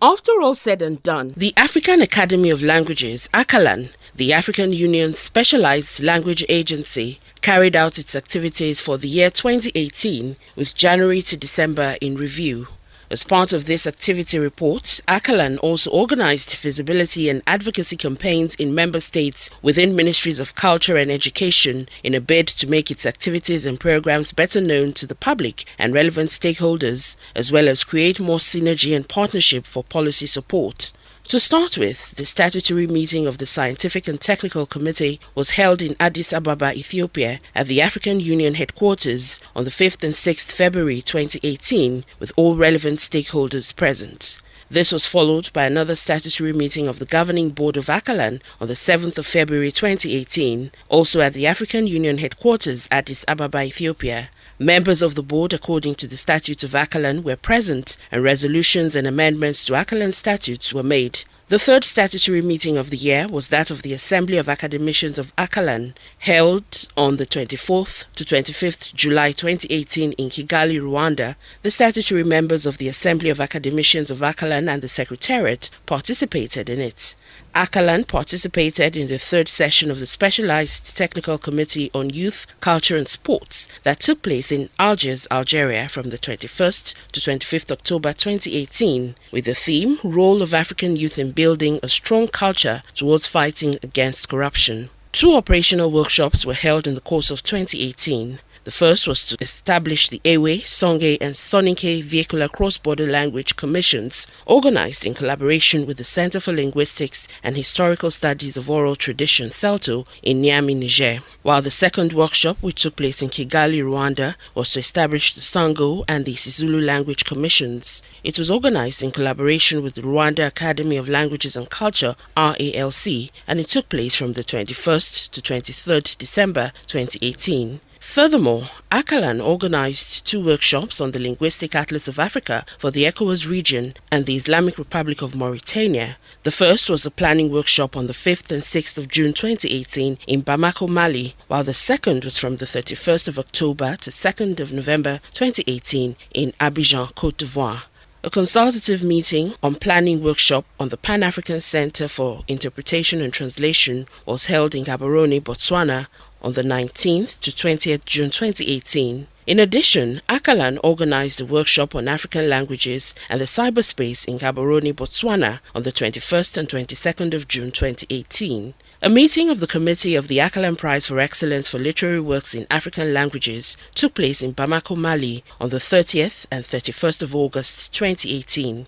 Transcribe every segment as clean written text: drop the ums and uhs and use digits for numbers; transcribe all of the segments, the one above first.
After all said and done, the African Academy of Languages, ACALAN, the African Union's specialized language agency, carried out its activities for the year 2018 with January to December in review. As part of this activity report, ACALAN also organized visibility and advocacy campaigns in member states within ministries of culture and education in a bid to make its activities and programs better known to the public and relevant stakeholders, as well as create more synergy and partnership for policy support. To start with, the statutory meeting of the Scientific and Technical Committee was held in Addis Ababa, Ethiopia, at the African Union headquarters on the 5th and 6th February 2018, with all relevant stakeholders present. This was followed by another statutory meeting of the Governing Board of ACALAN on the 7th of February 2018, also at the African Union headquarters, Addis Ababa, Ethiopia. Members of the board, according to the statutes of ACALAN, were present, and resolutions and amendments to ACALAN statutes were made. The third statutory meeting of the year was that of the Assembly of Academicians of ACALAN, held on the 24th to 25th July 2018 in Kigali, Rwanda. The statutory members of the Assembly of Academicians of ACALAN and the Secretariat participated in it. ACALAN participated in the third session of the Specialized Technical Committee on Youth, Culture and Sports that took place in Algiers, Algeria from the 21st to 25th October 2018, with the theme, Role of African Youth in Building a Strong Culture Towards Fighting Against Corruption. 2 operational workshops were held in the course of 2018. The first was to establish the Ewe, Songhai and Soninke Vehicular Cross-Border Language Commissions, organized in collaboration with the Center for Linguistics and Historical Studies of Oral Tradition, CELTO, in Niamey, Niger. While the second workshop, which took place in Kigali, Rwanda, was to establish the Sango and the Isizulu Language Commissions. It was organized in collaboration with the Rwanda Academy of Languages and Culture, RALC, and it took place from the 21st to 23rd December 2018. Furthermore, ACALAN organized 2 workshops on the Linguistic Atlas of Africa for the ECOWAS region and the Islamic Republic of Mauritania. The first was a planning workshop on the 5th and 6th of June 2018 in Bamako, Mali, while the second was from the 31st of October to 2nd of November 2018 in Abidjan, Côte d'Ivoire. A consultative meeting on planning workshop on the Pan-African Center for Interpretation and Translation was held in Gaborone, Botswana on the 19th to 20th June 2018. In addition, ACALAN organized a workshop on African languages and the cyberspace in Gaborone, Botswana on the 21st and 22nd of June 2018. A meeting of the Committee of the ACALAN Prize for Excellence for Literary Works in African Languages took place in Bamako, Mali on the 30th and 31st of August 2018.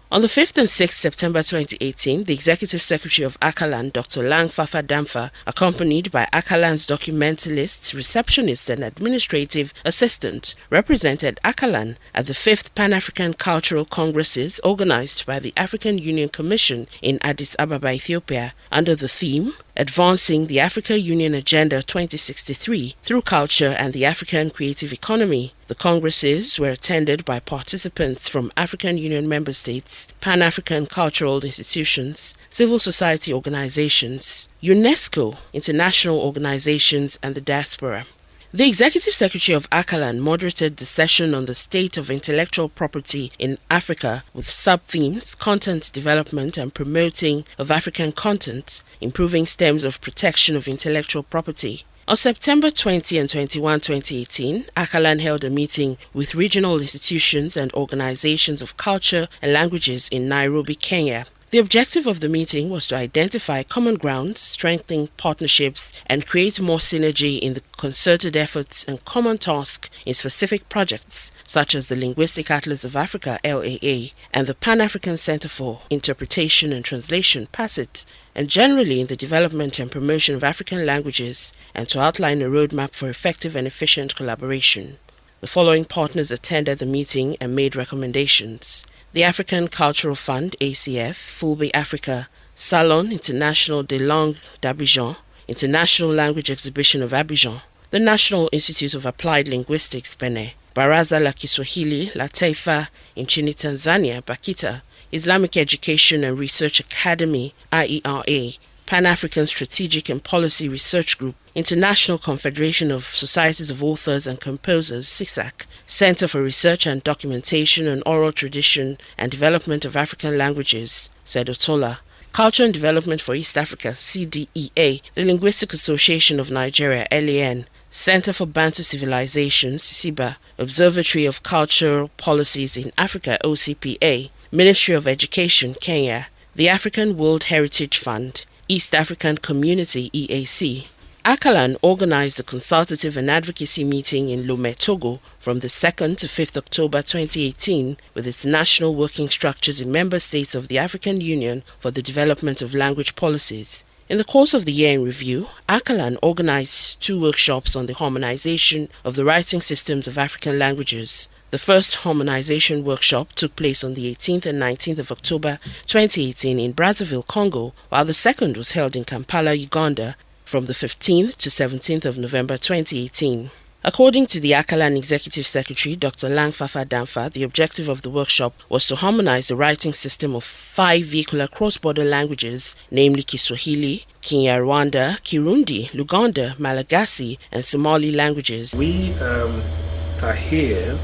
On the 5th and 6th September 2018, the Executive Secretary of ACALAN, Dr. Lang Fafa Damfa, accompanied by ACALAN's documentalist, receptionist and administrative assistant, represented ACALAN at the 5th Pan-African Cultural Congresses organized by the African Union Commission in Addis Ababa, Ethiopia, under the theme, Advancing the Africa Union Agenda 2063 through Culture and the African Creative Economy. The congresses were attended by participants from African Union member states, Pan-African cultural institutions, civil society organizations, UNESCO, international organizations, and the diaspora. The Executive Secretary of ACALAN moderated the session on the state of intellectual property in Africa with sub-themes, content development and promoting of African content, improving stems of protection of intellectual property. On September 20 and 21, 2018, ACALAN held a meeting with regional institutions and organizations of culture and languages in Nairobi, Kenya. The objective of the meeting was to identify common grounds, strengthen partnerships, and create more synergy in the concerted efforts and common tasks in specific projects, such as the Linguistic Atlas of Africa, LAA, and the Pan-African Center for Interpretation and Translation, PACIT, and generally in the development and promotion of African languages, and to outline a roadmap for effective and efficient collaboration. The following partners attended the meeting and made recommendations: the African Cultural Fund, ACF, Fulbe Africa, Salon International de Langue d'Abidjan, International Language Exhibition of Abidjan, the National Institute of Applied Linguistics, Benin, Baraza la Kiswahili la Taifa nchini Tanzania, BAKITA, Islamic Education and Research Academy, IERA, Pan-African Strategic and Policy Research Group, International Confederation of Societies of Authors and Composers, CISAC, Center for Research and Documentation on Oral Tradition and Development of African Languages, Sedotola, Culture and Development for East Africa, CDEA, the Linguistic Association of Nigeria, LAN, Center for Bantu Civilizations, CIBA, Observatory of Cultural Policies in Africa, OCPA, Ministry of Education, Kenya, the African World Heritage Fund, East African Community, EAC. ACALAN organized a consultative and advocacy meeting in Lomé, Togo from the 2nd to 5th October 2018 with its national working structures in member states of the African Union for the development of language policies. In the course of the year in review, ACALAN organized 2 workshops on the harmonization of the writing systems of African languages. The first harmonization workshop took place on the 18th and 19th of October 2018 in Brazzaville, Congo, while the second was held in Kampala, Uganda, from the 15th to 17th of November 2018. According to the ACALAN Executive Secretary, Dr. Langfafa Damfa, the objective of the workshop was to harmonize the writing system of 5 vehicular cross-border languages, namely Kiswahili, Kinyarwanda, Kirundi, Luganda, Malagasy, and Somali languages. We are here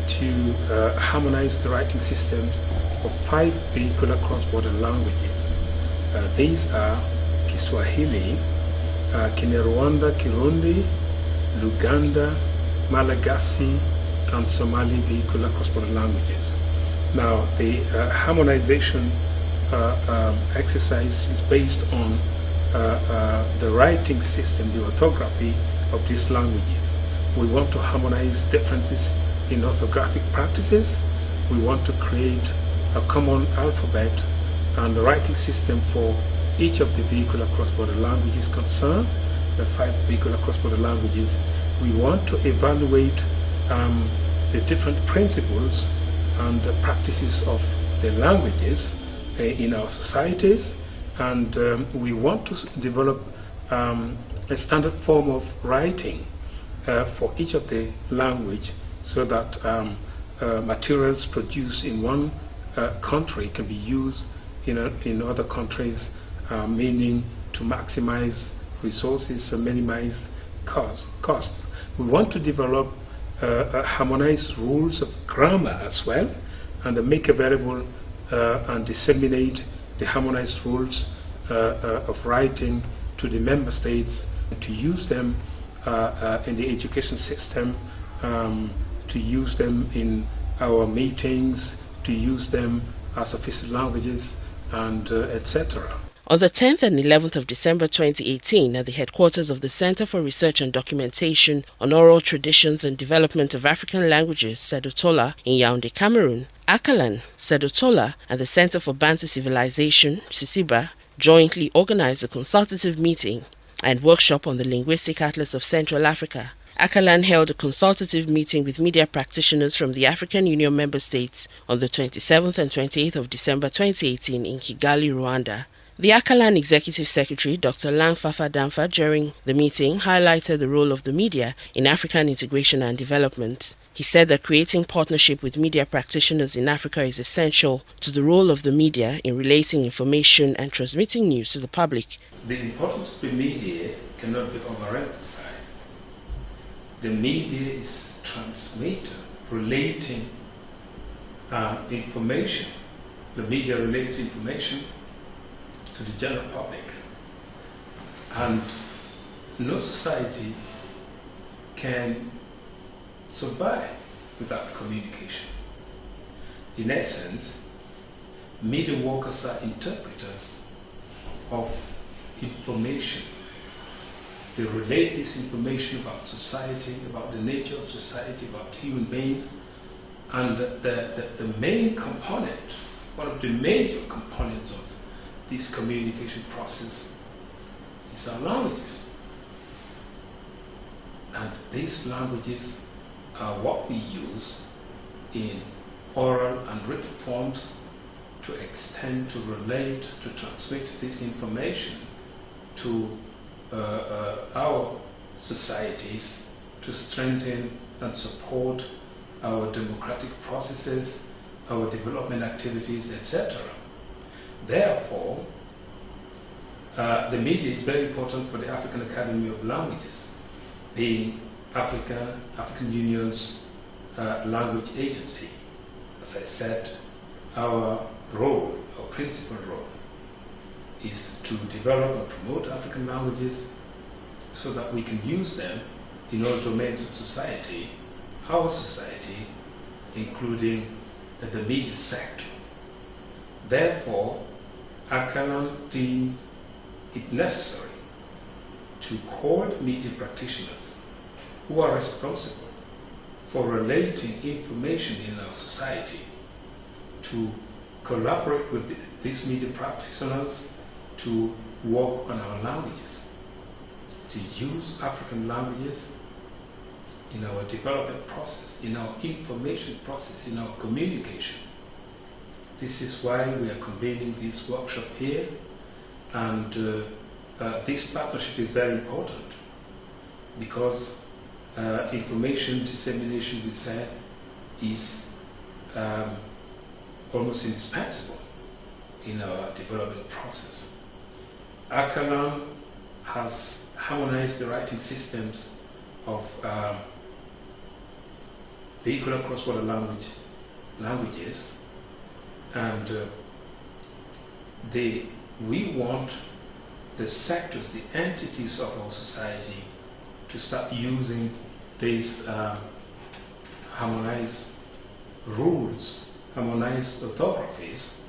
to harmonize the writing systems of 5 vehicular cross-border languages. These are Kiswahili, Kinyarwanda, Kirundi, Luganda, Malagasy, and Somali vehicular cross-border languages. Now, the harmonization exercise is based on the writing system, the orthography of these languages. We want to harmonize differences in orthographic practices. We want to create a common alphabet and the writing system for each of the vehicular cross-border languages concerned, the 5 vehicular cross-border languages. We want to evaluate the different principles and the practices of the languages in our societies, and we want to develop a standard form of writing for each of the language, so that materials produced in one country can be used in other countries, meaning to maximize resources and minimize costs. We want to develop harmonized rules of grammar as well, and make available and disseminate the harmonized rules of writing to the member states, to use them in the education system, to use them in our meetings, to use them as official languages, and etc. On the 10th and 11th of December 2018, at the headquarters of the Center for Research and Documentation on Oral Traditions and Development of African Languages, Sedotola, in Yaoundé, Cameroon, ACALAN, Sedotola, and the Center for Bantu Civilization, CICIBA, jointly organized a consultative meeting and workshop on the Linguistic Atlas of Central Africa. ACALAN held a consultative meeting with media practitioners from the African Union member states on the 27th and 28th of December 2018 in Kigali, Rwanda. The ACALAN Executive Secretary, Dr. Langfafa Damfa, during the meeting highlighted the role of the media in African integration and development. He said that creating partnership with media practitioners in Africa is essential to the role of the media in relating information and transmitting news to the public. The importance of the media cannot be overemphasized. The media is transmitter, relating information. The media relates information to the general public, and no society can survive without communication. In essence, media workers are interpreters of information. They relate this information about society, about the nature of society, about human beings, and the main component, one of the major components of this communication process is our languages. And these languages are what we use in oral and written forms to extend, to relate, to transmit this information to our societies, to strengthen and support our democratic processes, our development activities, etc. Therefore, The media is very important for the African Academy of Languages, being African Union's language agency. As I said, our principal role, is to develop and promote African languages so that we can use them in all domains of society, our society, including the media sector. Therefore, ACALAN deems it necessary to call media practitioners who are responsible for relating information in our society to collaborate with these media practitioners to work on our languages, to use African languages in our development process, in our information process, in our communication. This is why we are convening this workshop here, and this partnership is very important because information dissemination, we said, is almost indispensable in our development process. ACALAN has harmonized the writing systems of vehicular cross-border languages, and we want the sectors, the entities of our society to start using these harmonized rules, harmonized orthographies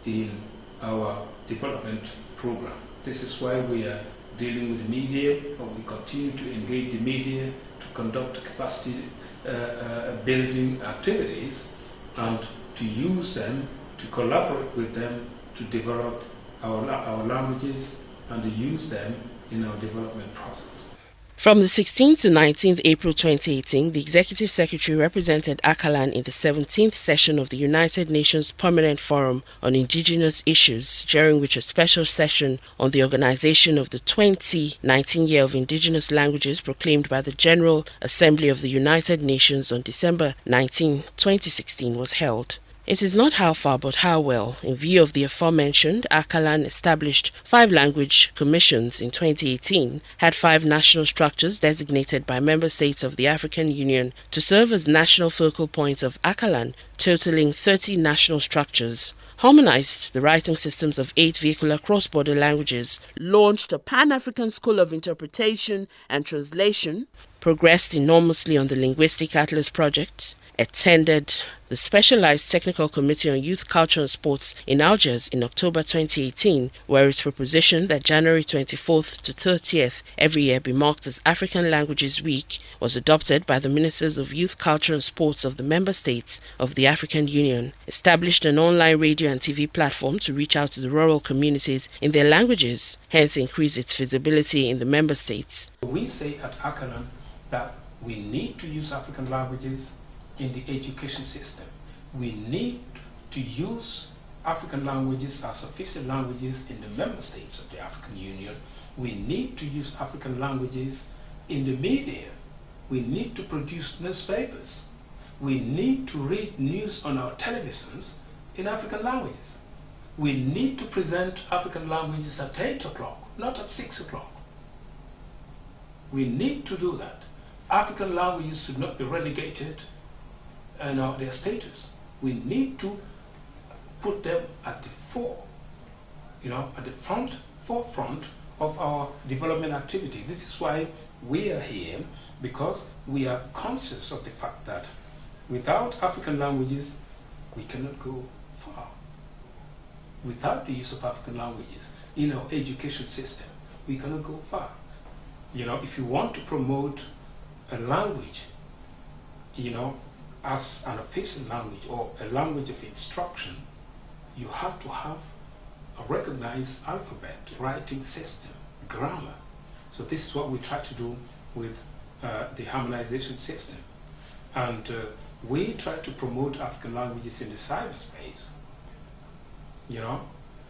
in our development program. This is why we are dealing with the media, or we continue to engage the media to conduct capacity building activities and to use them, to collaborate with them to develop our languages and to use them in our development process. From the 16th to 19th April 2018, the Executive Secretary represented ACALAN in the 17th session of the United Nations Permanent Forum on Indigenous Issues, during which a special session on the organization of the 2019 Year of Indigenous Languages proclaimed by the General Assembly of the United Nations on December 19, 2016 was held. It is not how far but how well. In view of the aforementioned, ACALAN established 5 language commissions in 2018, had 5 national structures designated by member states of the African Union to serve as national focal points of ACALAN, totaling 30 national structures, harmonized the writing systems of 8 vehicular cross-border languages, launched a Pan-African School of Interpretation and Translation, progressed enormously on the Linguistic Atlas project, attended the Specialized Technical Committee on Youth, Culture and Sports in Algiers in October 2018, where it propositioned that January 24th to 30th every year be marked as African Languages Week, was adopted by the Ministers of Youth, Culture and Sports of the member states of the African Union, established an online radio and TV platform to reach out to the rural communities in their languages, hence increase its visibility in the member states. We say at ACALAN that we need to use African languages in the education system. We need to use African languages as official languages in the member states of the African Union. We need to use African languages in the media. We need to produce newspapers. We need to read news on our televisions in African languages. We need to present African languages at 8 o'clock, not at 6 o'clock. We need to do that. African languages should not be relegated and their status. We need to put them at the at the forefront of our development activity. This is why we are here, because we are conscious of the fact that without African languages, we cannot go far. Without the use of African languages in our education system, we cannot go far. If you want to promote a language, as an official language or a language of instruction, you have to have a recognized alphabet, writing system, grammar. So this is what we try to do with the harmonization system. And we try to promote African languages in the cyberspace,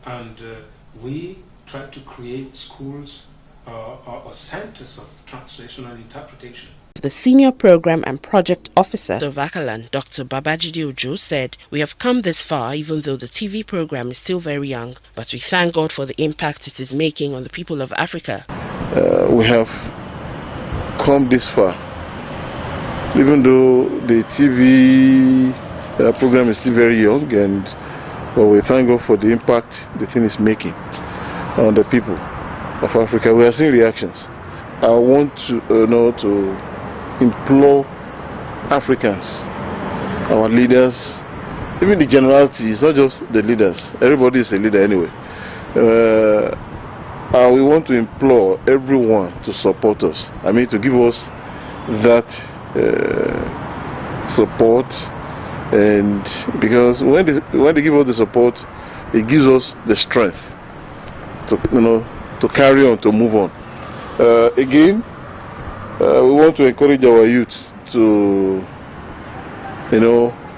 and we try to create schools or centers of translational interpretation. The Senior Program and Project Officer of ACALAN, Dr. Babajide Ojo, said, "We have come this far even though the TV program is still very young, but we thank God for the impact it is making on the people of Africa." We have come this far, even though the TV program is still very young, but we thank God for the impact the thing is making on the people of Africa. We are seeing reactions. I want to implore Africans, our leaders, even the generality, it's not just the leaders, everybody is a leader anyway. We want to implore everyone to support us. I mean, to give us that support, and because when they give us the support, it gives us the strength to carry on, to move on. Again, we want to encourage our youth to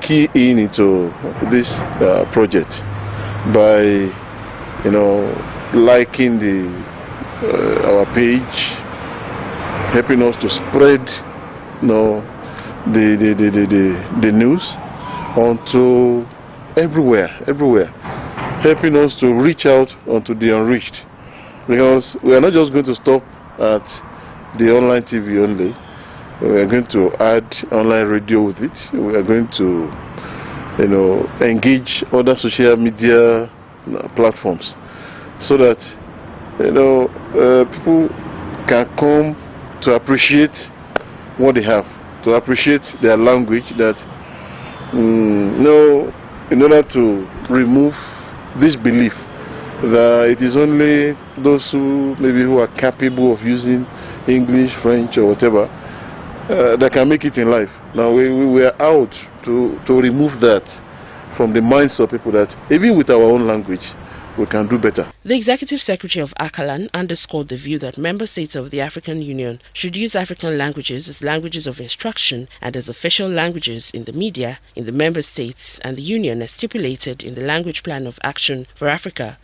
key into this project by liking our page, helping us to spread the news onto everywhere, helping us to reach out onto the unreached, because we are not just going to stop at the online TV only. We are going to add online radio with it. We are going to engage other social media platforms, so that people can come to appreciate what they have, to appreciate their language, that in order to remove this belief that it is only those who are capable of using English, French or whatever that can make it in life. Now we are out to remove that from the minds of people, that even with our own language we can do better. The Executive Secretary of ACALAN underscored the view that member states of the African Union should use African languages as languages of instruction and as official languages in the media in the member states and the Union as stipulated in the Language Plan of Action for Africa.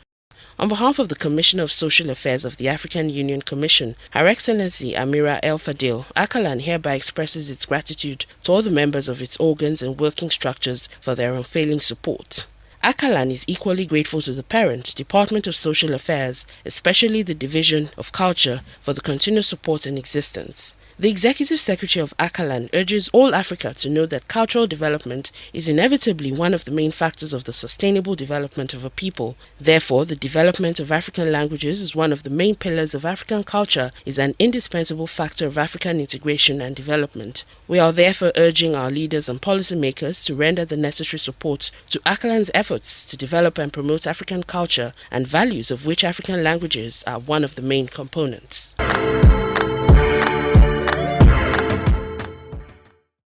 On behalf of the Commissioner of Social Affairs of the African Union Commission, Her Excellency Amira El Fadil, ACALAN hereby expresses its gratitude to all the members of its organs and working structures for their unfailing support. ACALAN is equally grateful to the parent, Department of Social Affairs, especially the Division of Culture, for the continuous support and existence. The Executive Secretary of ACALAN urges all Africa to know that cultural development is inevitably one of the main factors of the sustainable development of a people. Therefore, the development of African languages as one of the main pillars of African culture is an indispensable factor of African integration and development. We are therefore urging our leaders and policymakers to render the necessary support to ACALAN's efforts to develop and promote African culture and values, of which African languages are one of the main components.